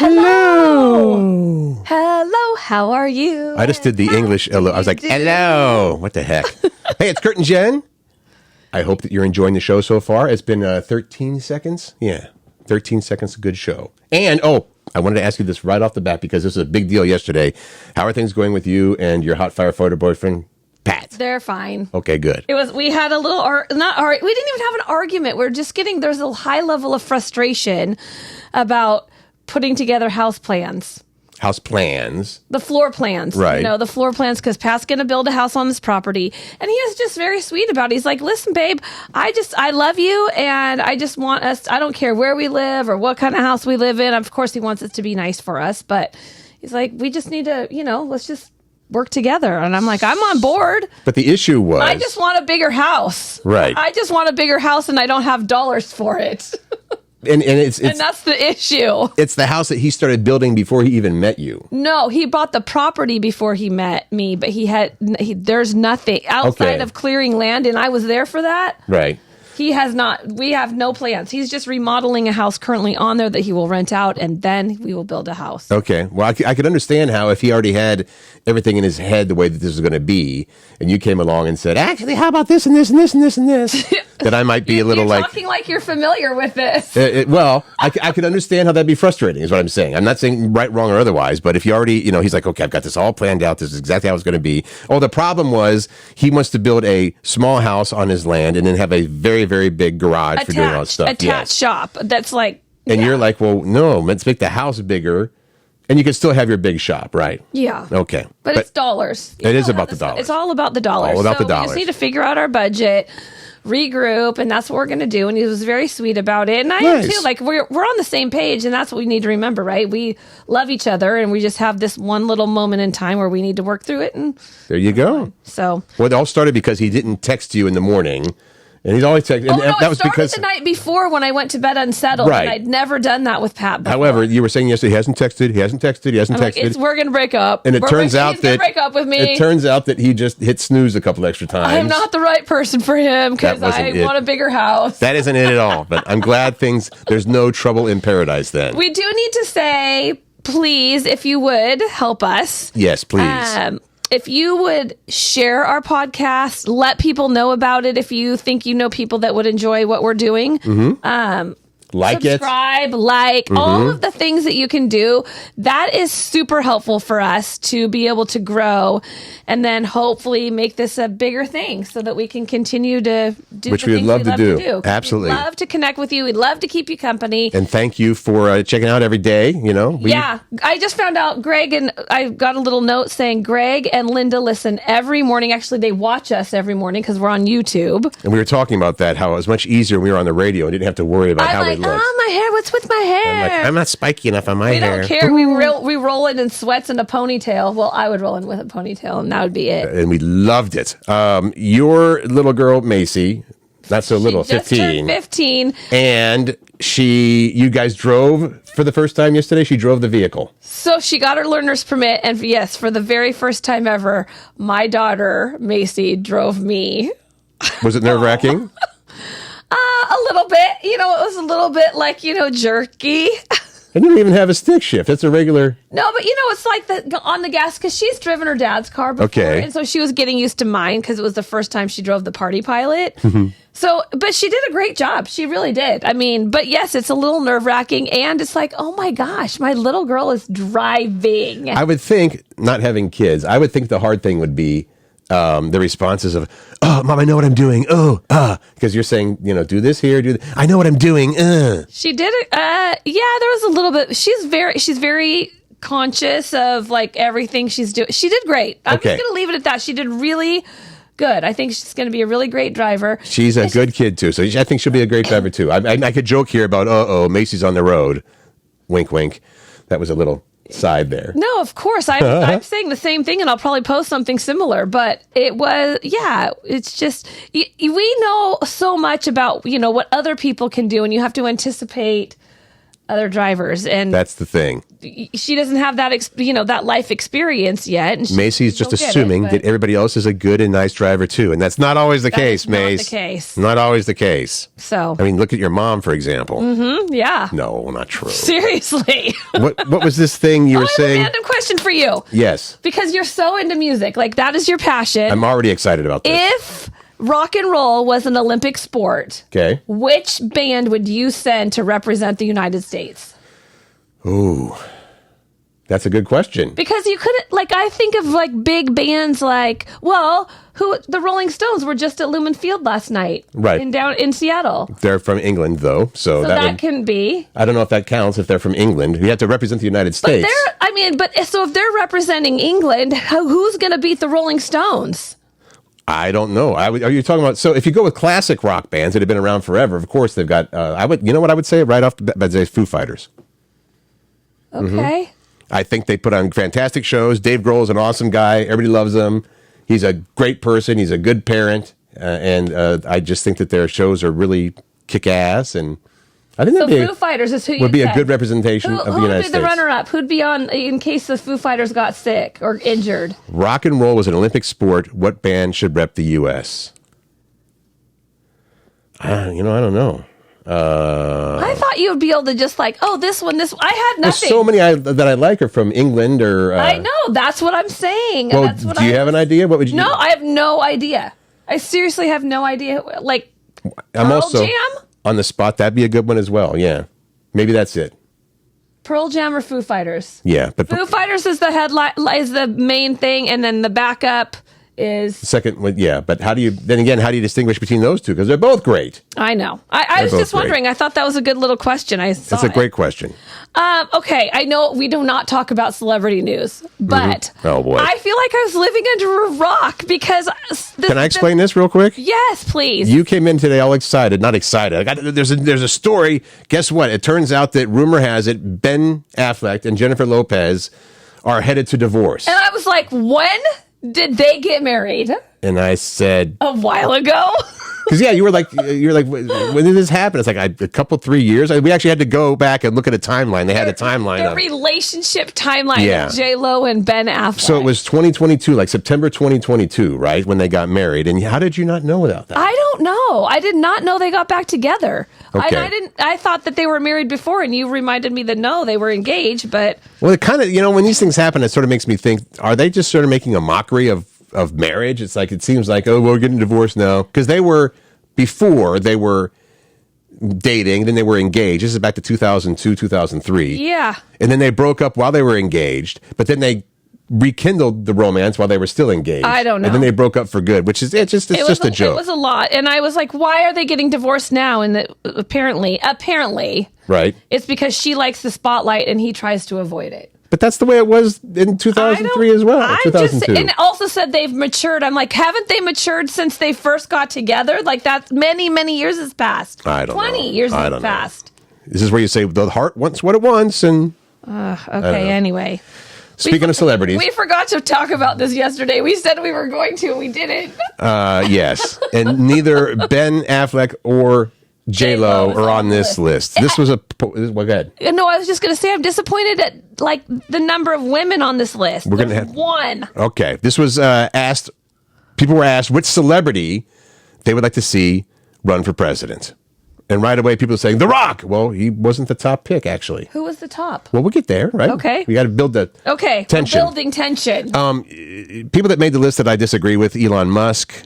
Hello. Hello, how are you? I just did the English hello. I was like, hello. What the heck? Hey, it's Curt and Jen. I hope that you're enjoying the show so far. It's been 13 seconds. Yeah, 13 seconds, a good show. And, I wanted to ask you this right off the bat because this was a big deal yesterday. How are things going with you and your hot firefighter boyfriend, Pat? They're fine. Okay, good. We had a little, we didn't even have an argument. We're just there's a high level of frustration about putting together house plans. House plans. The floor plans. Right. The floor plans, because Pat's going to build a house on this property. And he is just very sweet about it. He's like, listen, babe, I love you, and I just want us, I don't care where we live or what kind of house we live in. Of course, he wants it to be nice for us, but he's like, we just need to, let's just work together. And I'm like, I'm on board. But the issue was... I just want a bigger house. Right. I just want a bigger house, and I don't have dollars for it. And that's the issue. It's the house that he started building before he even met you. No, he bought the property before he met me, but there's nothing outside of clearing land, and I was there for that. Right. He has not. We have no plans. He's just remodeling a house currently on there that he will rent out, and then we will build a house. Okay. Well, I could understand how if he already had everything in his head the way that this was going to be, and you came along and said, actually, how about this and this and this and this and this, that I might be a little you're talking like you're familiar with this. I could understand how that'd be frustrating is what I'm saying. I'm not saying right, wrong, or otherwise, but if you already, he's like, okay, I've got this all planned out. This is exactly how it's going to be. Oh, the problem was he wants to build a small house on his land and then have a very, very big garage for doing all that stuff. Attached shop. That's like... And you're like, well, no, let's make the house bigger. And you can still have your big shop, right? Yeah. Okay. But it's dollars. It is about the dollars. It's all about the dollars. All about the dollars. We just need to figure out our budget, regroup, and that's what we're going to do. And he was very sweet about it. And I am too. Like, we're on the same page, and that's what we need to remember, right? We love each other, and we just have this one little moment in time where we need to work through it. And there you go. So. Well, it all started because he didn't text you in the morning. And he's always texting. That was because the night before when I went to bed unsettled. Right. And I'd never done that with Pat before. However, you were saying yesterday he hasn't texted. Like, we're going to break up. And he's going to break up with me. It turns out that he just hit snooze a couple extra times. I'm not the right person for him because I want a bigger house. That isn't it at all. But I'm glad there's no trouble in paradise then. We do need to say, please, if you would help us. Yes, please. If you would share our podcast, let people know about it if you think you know people that would enjoy what we're doing. Mm-hmm. Subscribe, all of the things that you can do. That is super helpful for us to be able to grow and then hopefully make this a bigger thing so that we can continue to do which the things we would love to do. Absolutely. We'd love to connect with you. We'd love to keep you company. And thank you for checking out every day. I just found out Greg and I got a little note saying Greg and Linda listen every morning. Actually, they watch us every morning because we're on YouTube. And we were talking about that, how it was much easier when we were on the radio and didn't have to worry about how we looked. Oh, my hair. What's with my hair? I'm not spiky enough on my hair. We don't care. We roll it in sweats and a ponytail. Well, I would roll in with a ponytail, and that would be it. And we loved it. Your little girl, Macy, not so little, she just 15. Turned 15. And you guys drove for the first time yesterday? She drove the vehicle. So she got her learner's permit, and yes, for the very first time ever, my daughter, Macy, drove me. Was it nerve-wracking? A little bit. It was a little bit like, jerky. And you don't even have a stick shift. That's a regular... No, but it's like on the gas, because she's driven her dad's car before. Okay. And so she was getting used to mine because it was the first time she drove the Party Pilot. So, but she did a great job. She really did. But yes, it's a little nerve-wracking. And it's like, oh my gosh, my little girl is driving. I would think, not having kids, I would think the hard thing would be the responses of, oh, Mom, I know what I'm doing. Oh, because you're saying, do this here, do that. I know what I'm doing. She did it. Yeah, there was a little bit. She's very conscious of like everything she's doing. She did great. I'm just going to leave it at that. She did really good. I think she's going to be a really great driver. She's a good kid too. So I think she'll be a great driver too. I could joke here about, Macy's on the road. Wink, wink. That was a little side there. No, of course. I'm saying the same thing, and I'll probably post something similar. But it was, it's just, we know so much about, what other people can do, and you have to anticipate other drivers, and That's the thing. she doesn't have that that life experience yet. And Macey's just assuming that everybody else is a good and nice driver too, and that's not always the case, Mace. Not the case. Not always the case. So I mean, look at your mom, for example. yeah. No, not true. Seriously. What was this thing you were I have saying? a random question for you. Yes. Because you're so into music, like that is your passion. I'm already excited about this. If rock and roll was an Olympic sport, Okay. which band would you send to represent the United States? Ooh, that's a good question. Because you couldn't, I think of big bands the Rolling Stones were just at Lumen Field last night, Right. in Seattle. They're from England, though, so That can be. I don't know if that counts if they're from England. You have to represent the United States. So if they're representing England, who's going to beat the Rolling Stones? I don't know. Are you talking about? So if you go with classic rock bands that have been around forever, of course they've got. You know what I would say right off the bat? I'd say Foo Fighters. Okay. I think they put on fantastic shows. Dave Grohl is an awesome guy. Everybody loves him. He's a great person. He's a good parent, and I just think that their shows are really kick ass. And I think Foo Fighters is who you would be said. a good representation of the United States. Who would be the runner-up? Who'd be on in case the Foo Fighters got sick or injured? Rock and roll was an Olympic sport. What band should rep the U.S.? I don't know. I thought you would be able to just this one. I had nothing. There's so many that I like are from England or. I know. That's what I'm saying. Well, That's what do you have an idea? What would you? No, I have no idea. I seriously have no idea. I'm Pearl also Jam? on the spot. That'd be a good one as well. Yeah, maybe that's it. Pearl Jam or Foo Fighters? Yeah, but Foo Fighters is the headline, is the main thing, and then the backup is second. Yeah, but how do you distinguish between those two? Because they're both great. I know. I was both just wondering. great. I thought that was a good little question. That's a great question. Okay, I know we do not talk about celebrity news, but Oh, boy. I feel like I was living under a rock because. Can I explain this real quick? Yes, please. You came in today all excited. Not excited. There's a story. Guess what? It turns out that rumor has it Ben Affleck and Jennifer Lopez are headed to divorce. And I was like, when did they get married? And I said, A while ago. because you were like, when did this happen? It's like a couple, 3 years. We actually had to go back and look at a timeline. They had a timeline. The Of, relationship timeline Yeah. of J-Lo and Ben Affleck. so it was 2022, like September 2022, right, when they got married. And how did you not know about that? I don't know. I did not know they got back together. Okay. I thought that they were married before, and you reminded me that no, they were engaged. But Well, it kind of, when these things happen, it sort of makes me think: are they just sort of making a mockery of marriage? It's like it seems like, oh, we're getting divorced now because they were dating, then they were engaged. This is back to 2002, 2003. yeah, And then they broke up while they were engaged, but then they rekindled the romance while they were still engaged. I don't know. And then they broke up for good, which is it's just a joke. It was a lot, and I was like, why are they getting divorced now? And apparently, Right. it's because she likes the spotlight and he tries to avoid it. But that's the way it was in 2003 as well. 2002. And it also said they've matured. I'm like, haven't they matured since they first got together? Like that's many, many years has passed. I don't know. 20 years I has don't know. passed. This is where you say the heart wants what it wants. And Okay, anyway. speaking of celebrities, We forgot to talk about this yesterday. We said we were going to, we didn't. yes, and neither Ben Affleck or J-Lo J-Lo is are on on the this list. list. This was well, go ahead. No, I was just going to say I'm disappointed at the number of women on this list. We're gonna There's have- one. Okay, this was asked. People were asked which celebrity they would like to see run for president, and right away people are saying The Rock. Well, he wasn't the top pick actually. Who was the top? Well, we'll get there, right? Okay. We got to build the Okay, tension. we're building tension. People that made the list that I disagree with: Elon Musk,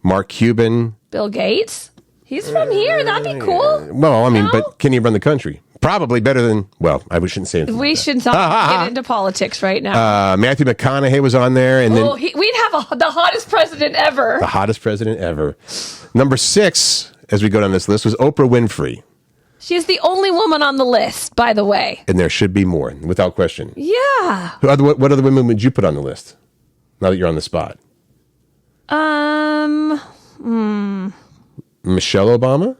Mark Cuban. Bill Gates. He's from here. That'd be cool. Well, I mean, No? but can he run the country? Probably better than. Well, I shouldn't say anything. We like should not get into politics right now. that. Matthew McConaughey was on there, and then We'd have the hottest president ever. the hottest president ever. Number 6, as we go down this list, was Oprah Winfrey, She's the only woman on the list, by the way. and there should be more, without question. Yeah. What other women would you put on the list? Now that you're on the spot, Michelle Obama.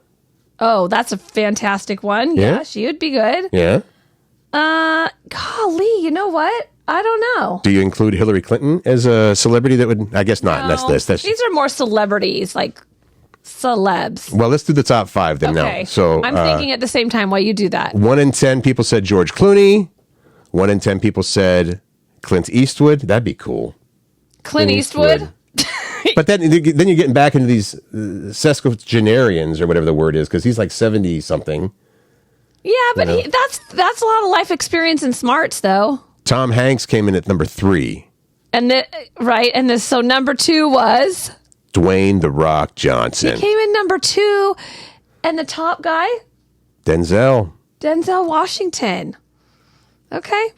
Oh, that's a fantastic one. Yeah? Yeah, she would be good. Yeah. Golly, you know what? I don't know. Do you include Hillary Clinton as a celebrity that would? I guess not. No, That's this. these are more celebrities, like celebs. Well, let's do the top 5 then Okay. now. So I'm thinking at the same time while you do that. 1 in 10 people said George Clooney. 1 in 10 people said Clint Eastwood. That'd be cool. Clint Eastwood? But then you're getting back into these sesquigenarians or whatever the word is, because he's like 70 something. Yeah, but that's a lot of life experience and smarts, though. Tom Hanks came in at number 3. So number 2 was Dwayne "The Rock" Johnson. he came in number 2, and the top guy, Denzel Washington. Okay.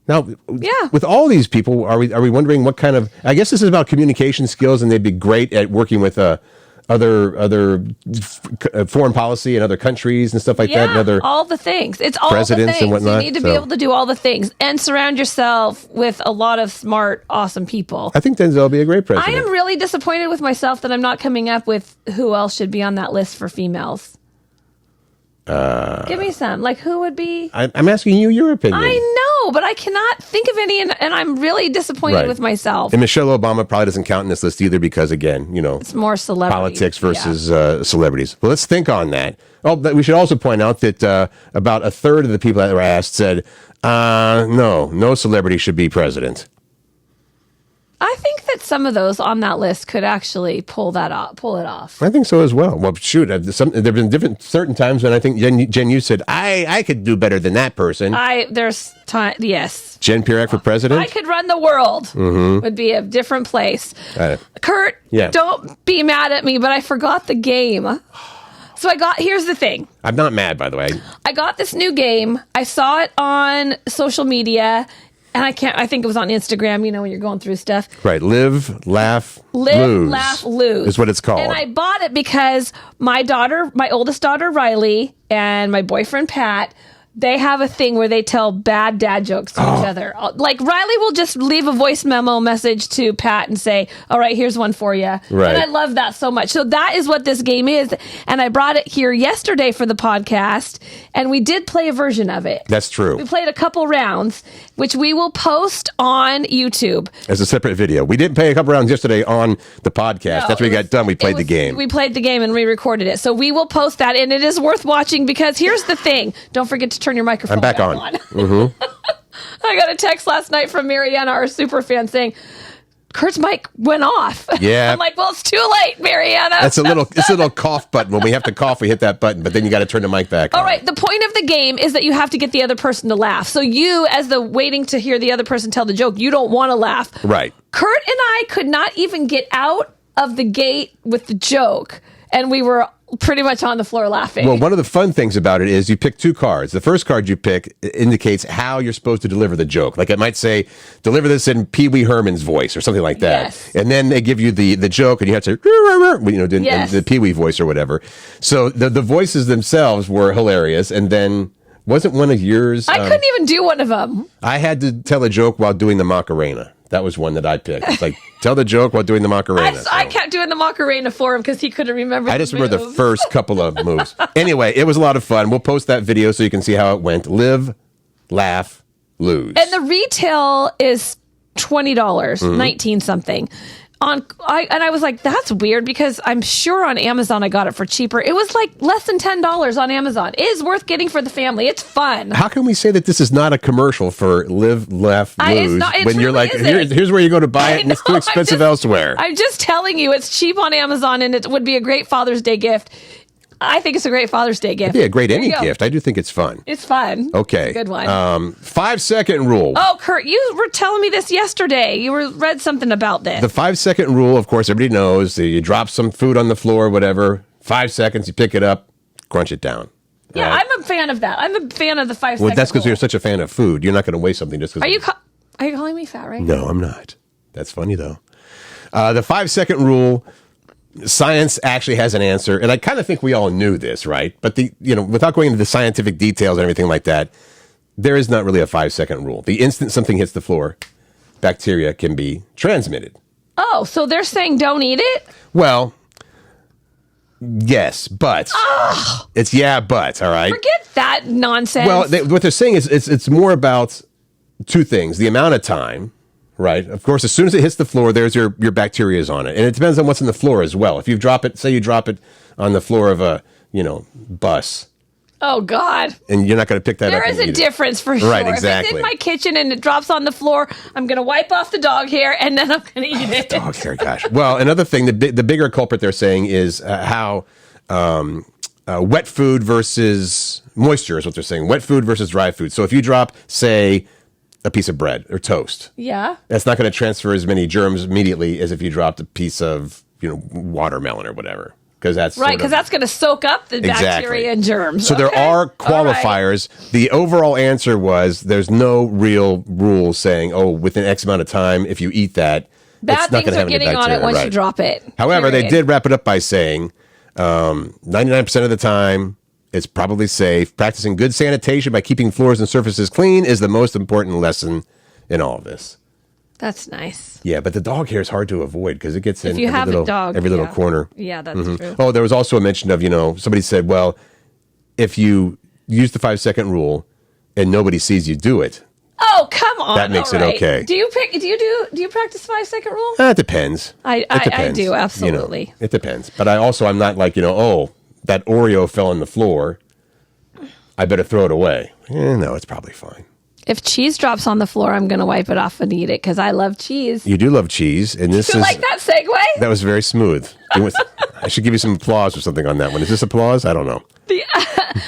Now, Yeah. with all these people, are we wondering what kind of? I guess this is about communication skills, and they'd be great at working with other foreign policy in other countries and stuff like that. And other all the things. It's all presidents the things. and whatnot. You need to be able to do all the things and surround yourself with a lot of smart, awesome people. I think Denzel will be a great president. I am really disappointed with myself that I'm not coming up with who else should be on that list for females. Give me some. Like, who would be? I'm asking you your opinion. I know, but I cannot think of any, and I'm really disappointed with myself. And Michelle Obama probably doesn't count in this list either because, again, it's more celebrity politics versus celebrities. Well, let's think on that. Oh, but we should also point out that about a third of the people that were asked said, no celebrity should be president. I think that some of those on that list could actually pull it off. I think so as well. Well, shoot, there have been certain times when I think, Jen, you said, I could do better than that person. There's time, yes. Jen Pierak for president? I could run the world. Would be a different place. Kurt, don't be mad at me, but I forgot the game. So here's the thing. I'm not mad, by the way. I got this new game. I saw it on social media. And I think it was on Instagram, when you're going through stuff. Right. Live, laugh, lose. Is what it's called. And I bought it because my oldest daughter, Riley, and my boyfriend, Pat, they have a thing where they tell bad dad jokes to each other. Like, Riley will just leave a voice memo message to Pat and say, all right, here's one for you. Right. And I love that so much. So that is what this game is. And I brought it here yesterday for the podcast, and we did play a version of it. That's true. We played a couple rounds, which we will post on YouTube. As a separate video. We didn't play a couple rounds yesterday on the podcast. No, That's when we got done. We played the game. We played the game and we recorded it. So we will post that, and it is worth watching because here's the thing. Don't forget to turn your microphone back on. I got a text last night from Mariana, our super fan, saying, Kurt's mic went off. Yeah. I'm like, well, it's too late, Mariana. It's a little cough button. When we have to cough, we hit that button, but then you got to turn the mic back on. All right. The point of the game is that you have to get the other person to laugh. So you, as the waiting to hear the other person tell the joke, you don't want to laugh. Right. Kurt and I could not even get out of the gate with the joke, and we were pretty much on the floor laughing. Well, one of the fun things about it is you pick 2 cards. The first card you pick indicates how you're supposed to deliver the joke. Like it might say, deliver this in Pee Wee Herman's voice or something like that. Yes. And then they give you the joke and you have to, the Pee Wee voice or whatever. So the voices themselves were hilarious. And then wasn't one of yours? I couldn't even do one of them. I had to tell a joke while doing the Macarena. That was one that I picked. It's like, tell the joke while doing the Macarena. I kept doing the Macarena for him because he couldn't remember. I just remember the first couple of moves. Anyway, it was a lot of fun. We'll post that video so you can see how it went. Live, laugh, lose. And the retail is $20, 19 something. I was like, that's weird because I'm sure on Amazon I got it for cheaper. It was like less than $10 on Amazon. It is worth getting for the family. It's fun. How can we say that this is not a commercial for Live, Laugh, Lose when you're like, here's where you go to buy it and it's too expensive elsewhere? I'm just telling you, it's cheap on Amazon and it would be a great Father's Day gift. I think it's a great Father's Day gift. It'd be a great any gift. I do think it's fun. It's fun. Okay. Good one. 5-second rule. Oh, Kurt, you were telling me this yesterday. You read something about this. The 5-second rule, of course, everybody knows. You drop some food on the floor, whatever. 5 seconds, you pick it up, crunch it down. Yeah, right? I'm a fan of that. I'm a fan of the 5 second Well, that's because rule. you're such a fan of food. You're not going to waste something just because. Are you calling me fat right now? No, I'm not. That's funny, though. The 5-second rule. Science actually has an answer, and I kind of think we all knew this, right? But without going into the scientific details and everything like that, there is not really a 5-second rule. The instant something hits the floor, bacteria can be transmitted. Oh, so they're saying don't eat it? Well, yes, but it's but all right. Forget that nonsense. Well, what they're saying is it's more about 2 things: the amount of time. Right. Of course, as soon as it hits the floor, there's your bacterias on it. And it depends on what's in the floor as well. If you drop it, say you drop it on the floor of a, bus. Oh, God. And you're not going to pick that up. There is a difference for sure. Right, exactly. If it's in my kitchen and it drops on the floor, I'm going to wipe off the dog hair and then I'm going to eat it. Dog hair, gosh. Well, another thing, the bigger culprit they're saying is how wet food versus moisture is what they're saying. Wet food versus dry food. So if you drop, say, a piece of bread or toast. Yeah. That's not going to transfer as many germs immediately as if you dropped a piece of, watermelon or whatever. Because that's right, because that's going to soak up the bacteria and germs. So there are qualifiers. Right. The overall answer was there's no real rule saying, within X amount of time, if you eat that, bad things are getting on it once you drop it. However, they did wrap it up by saying 99% of the time, it's probably safe. Practicing good sanitation by keeping floors and surfaces clean is the most important lesson in all of this. That's nice. Yeah, but the dog hair is hard to avoid because it gets in every little corner. Yeah, that's true. Oh, there was also a mention of, somebody said, well, if you use the 5-second rule and nobody sees you do it. Oh, come on. That makes it okay. Do you practice 5-second rule? It depends. I do, absolutely. It depends. But I'm not like, that Oreo fell on the floor. I better throw it away. No, it's probably fine. If cheese drops on the floor, I'm going to wipe it off and eat it because I love cheese. You do love cheese. And this you like that segue? That was very smooth. I should give you some applause or something on that one. Is this applause? I don't know.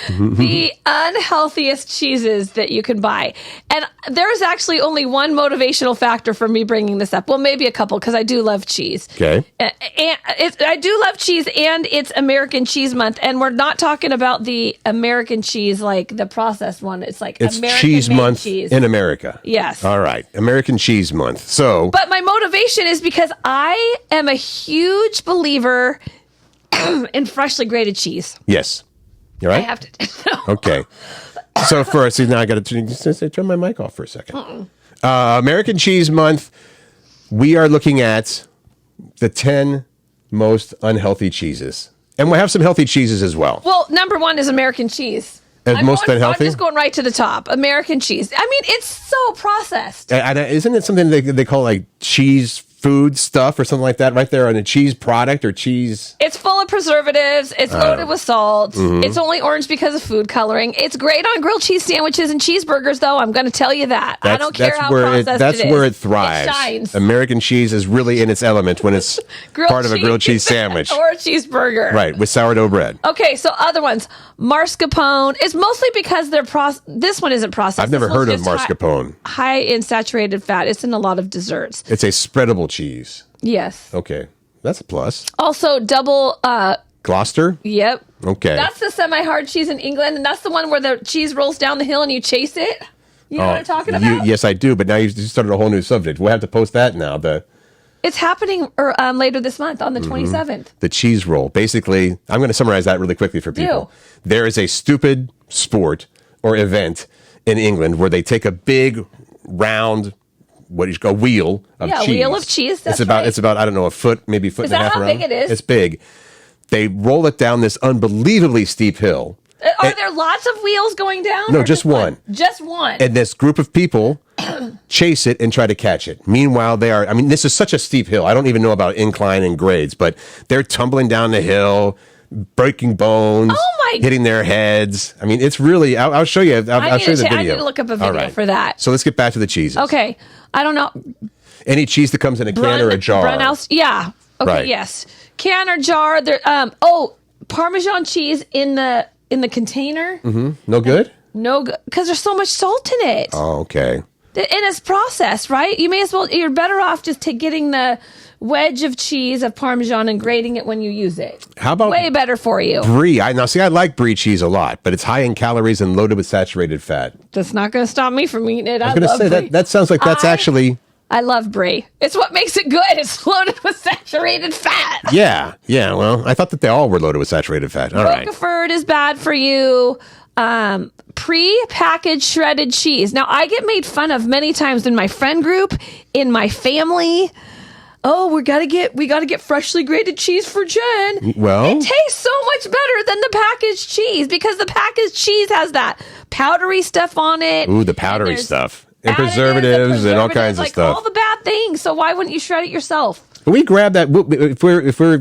The unhealthiest cheeses that you can buy. And there's actually only one motivational factor for me bringing this up. Well, maybe a couple, because I do love cheese. Okay. And I do love cheese, and it's American Cheese Month. And we're not talking about the American cheese, like the processed one. It's American Cheese Month cheese in America. Yes. All right. American Cheese Month. So. But my motivation is because I am a huge believer in freshly grated cheese. Yes. You right? I have to. No. Okay. So first, now I got to turn my mic off for a second. American Cheese Month. We are looking at the 10 most unhealthy cheeses, and we have some healthy cheeses as well. Well, number one is American cheese. Most unhealthy? I'm just going right to the top. American cheese. I mean, it's so processed. Isn't it something they call like cheese food stuff or something like that right there on a cheese product or cheese? It's full of preservatives. It's loaded with salt. Mm-hmm. It's only orange because of food coloring. It's great on grilled cheese sandwiches and cheeseburgers, though. I'm going to tell you that. I don't care how processed it is. That's where it thrives. It shines. American cheese is really in its element when it's part of a grilled cheese sandwich. Or a cheeseburger. Right, with sourdough bread. Okay, so other ones. Mascarpone. It's mostly because they're this one isn't processed. I've never heard of mascarpone. High in saturated fat. It's in a lot of desserts. It's a spreadable cheese. Yes. Okay. That's a plus. Also, double... Gloucester? Yep. Okay. That's the semi-hard cheese in England, and that's the one where the cheese rolls down the hill and you chase it. You know what I'm talking about? Yes, I do, but now you started a whole new subject. We'll have to post that now. It's happening later this month on the 27th. The cheese roll. Basically, I'm going to summarize that really quickly for people. There is a stupid sport or event in England where they take a big, round... what you call wheel of cheese. Yeah, wheel of cheese. That's It's about I don't know, a foot, maybe a foot and a half around. Is that how big it is? It's big. They roll it down this unbelievably steep hill. Are there lots of wheels going down? No, just one. Just one. And this group of people chase it and try to catch it. Meanwhile, this is such a steep hill. I don't even know about incline and grades, but they're tumbling down the hill, breaking bones, hitting their heads. I mean, it's really, I'll show you. I'll show you the video. I need to look up a video for that. So let's get back to the cheeses. Okay. I don't know. Any cheese that comes in a can or a jar. Yeah. Okay. Right. Yes. Can or jar. There. Parmesan cheese in the container. Mm-hmm. No good. No good because there's so much salt in it. Oh, okay. And it's processed, right? You may as well. You're better off just getting the wedge of cheese of Parmesan and grating it when you use it. How about way better for you? Brie. I like Brie cheese a lot, but it's high in calories and loaded with saturated fat. That's not going to stop me from eating it. I was going to say Brie. that sounds like that's actually. I love Brie. It's what makes it good. It's loaded with saturated fat. Yeah. Well, I thought that they all were loaded with saturated fat. All right. Roquefort is bad for you. Pre-packaged shredded cheese. Now, I get made fun of many times in my friend group, in my family. Oh, we gotta get freshly grated cheese for Jen. Well, it tastes so much better than the packaged cheese because the packaged cheese has that powdery stuff on it. Ooh, the powdery stuff. And preservatives and all kinds of stuff. All the bad thing. So why wouldn't you shred it yourself? We grab that if we're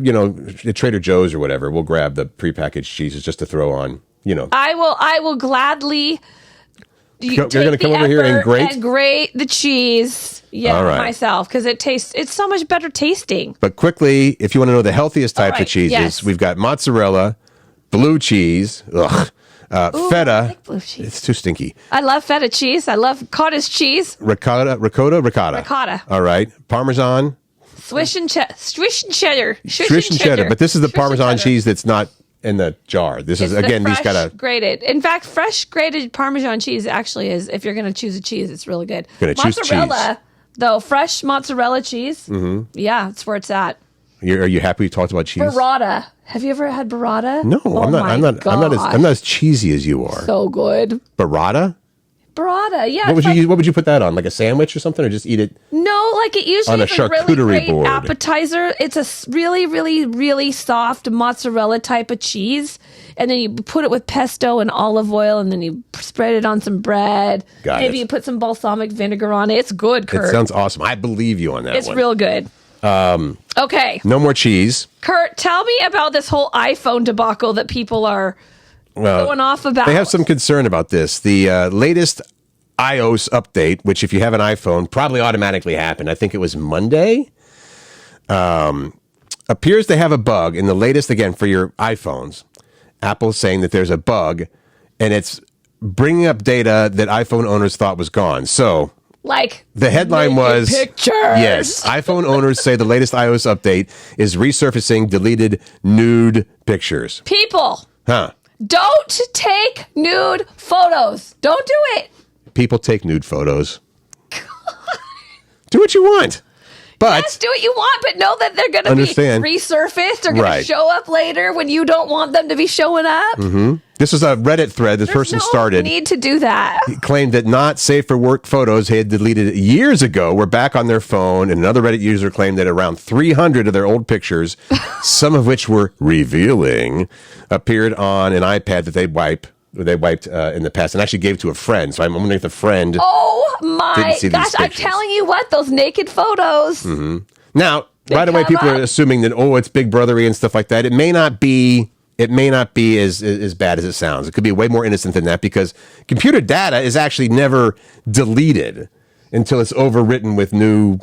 at Trader Joe's or whatever. We'll grab the prepackaged cheeses just to throw on. I will gladly. You're going to come over here and grate the cheese. Yeah, myself, because it's so much better tasting. But quickly, if you want to know the healthiest types of cheeses, we've got mozzarella, blue cheese, feta. I like blue cheese. It's too stinky. I love feta cheese. I love cottage cheese. Ricotta. Ricotta. All right. Parmesan. Swiss and cheddar. But this is the Parmesan cheese that's not in the jar. This is, again, these got to... grated. In fact, fresh grated Parmesan cheese actually is, if you're going to choose a cheese, it's really good. Mozzarella, though, fresh mozzarella cheese, yeah, it's where it's at. Are you happy we talked about cheese? Burrata. Have you ever had burrata? No, I'm not as cheesy as you are. So good. Burrata, yeah. What would you put that on? Like a sandwich or something, or just eat it? No, like it usually on a is a charcuterie really great board. appetizer. It's a really, really, really soft mozzarella type of cheese, and then you put it with pesto and olive oil, and then you spread it on some bread. Maybe you put some balsamic vinegar on it. It's good, Curt. It sounds awesome. I believe you on that. It's real good. Okay. No more cheese. Curt, tell me about this whole iPhone debacle that people are going off about. They have some concern about this. The latest iOS update, which if you have an iPhone, probably automatically happened. I think it was Monday. Appears to have a bug in the latest, again, for your iPhones. Apple's saying that there's a bug, and it's bringing up data that iPhone owners thought was gone. So... like the headline was, pictures. Yes, iPhone owners say the latest iOS update is resurfacing deleted nude pictures. People, don't take nude photos. Don't do it. People take nude photos. Do what you want. But yes, do what you want, but know that they're going to be resurfaced. They're going to show up later when you don't want them to be showing up. Mm-hmm. This is a Reddit thread this person started. Need to do that. He claimed that not safe for work photos he had deleted years ago were back on their phone, and another Reddit user claimed that around 300 of their old pictures, some of which were revealing, appeared on an iPad that they wiped in the past and actually gave to a friend. So I'm wondering if the friend my gosh, I'm telling you what, those naked photos. Mm-hmm. Now, right away, people are assuming that, it's Big Brothery and stuff like that. It may not be as bad as it sounds. It could be way more innocent than that because computer data is actually never deleted until it's overwritten with new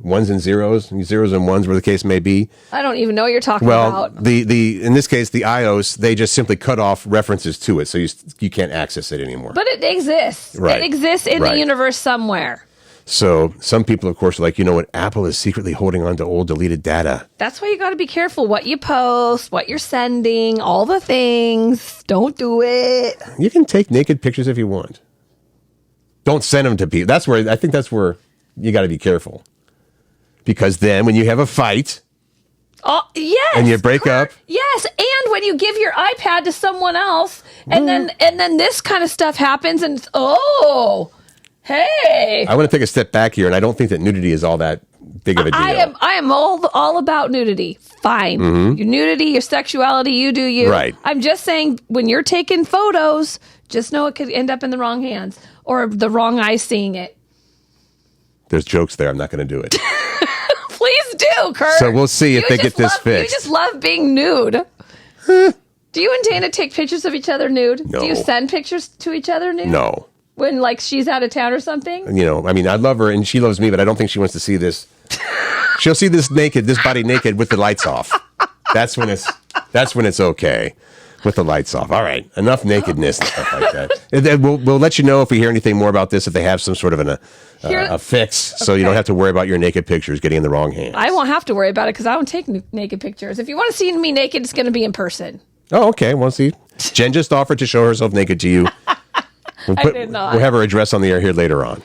ones and zeros and ones, where the case may be. I don't even know what you're talking about. The in this case, the iOS, they just simply cut off references to it, so you can't access it anymore. But it exists. Right. It exists in the universe somewhere. So some people, of course, are like, what? Apple is secretly holding on to old deleted data. That's why you got to be careful what you post, what you're sending, all the things. Don't do it. You can take naked pictures if you want. Don't send them to people. I think that's where you got to be careful. Because then when you have a fight, yes, and you break up, yes, and when you give your iPad to someone else, and then this kind of stuff happens, and hey, I want to take a step back here, and I don't think that nudity is all that big of a deal. I am all about nudity. Fine, your nudity, your sexuality, you do you. Right. I'm just saying, when you're taking photos, just know it could end up in the wrong hands or the wrong eyes seeing it. There's jokes there. I'm not going to do it. Please do, Curt. So we'll see if they get this fixed. You just love being nude. Do you and Dana take pictures of each other nude? No. Do you send pictures to each other nude? No. When, she's out of town or something? I love her and she loves me, but I don't think she wants to see this. She'll see this body naked with the lights off. That's when it's okay. With the lights off. All right. Enough nakedness and stuff like that. And then we'll let you know if we hear anything more about this, if they have some sort of a fix, so you don't have to worry about your naked pictures getting in the wrong hands. I won't have to worry about it because I don't take naked pictures. If you want to see me naked, it's going to be in person. Oh, okay. Well, see, Jen just offered to show herself naked to you. I did not. We'll have her address on the air here later on.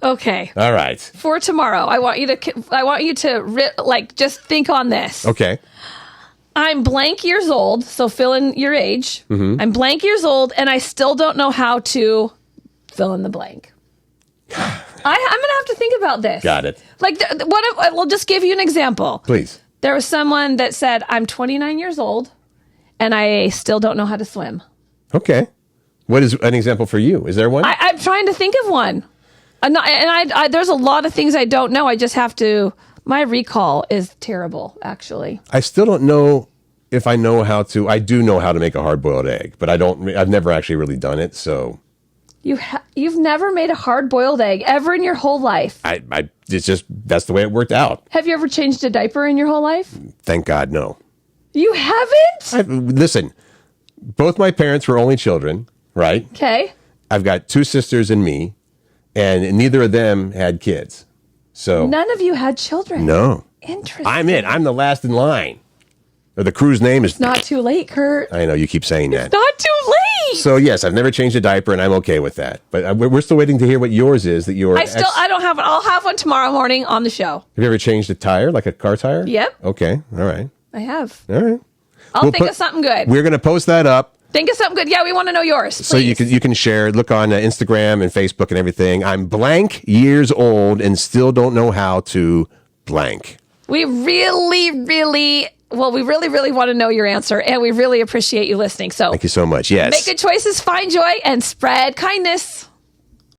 Okay. All right. For tomorrow, I want you to just think on this. Okay. I'm blank years old, so fill in your age. Mm-hmm. I'm blank years old, and I still don't know how to fill in the blank. I'm going to have to think about this. Got it. We'll just give you an example. Please. There was someone that said, I'm 29 years old, and I still don't know how to swim. Okay. What is an example for you? Is there one? I'm trying to think of one. There's a lot of things I don't know. I just have to. My recall is terrible, actually. I still don't know if I know how to. I do know how to make a hard-boiled egg, but I've never actually really done it. So you've never made a hard-boiled egg ever in your whole life. It's just that's the way it worked out. Have you ever changed a diaper in your whole life? Thank God, no. You haven't? Listen, both my parents were only children, right? Okay. I've got 2 sisters and me, and neither of them had kids. So none of you had children. No. Interesting. I'm it. I'm the last in line. Or the crew's name is... It's not too late, Curt. I know, you keep saying that. It's not too late. So, yes, I've never changed a diaper, and I'm okay with that. But we're still waiting to hear what yours is. I don't have one. I'll have one tomorrow morning on the show. Have you ever changed a tire, like a car tire? Yep. Okay, all right. I have. All right. I'll think of something good. We're going to post that up. Think of something good. Yeah, we want to know yours. Please. So you can share. Look on Instagram and Facebook and everything. I'm blank years old and still don't know how to blank. We really want to know your answer, and we really appreciate you listening. So thank you so much. Yes. Make good choices, find joy, and spread kindness.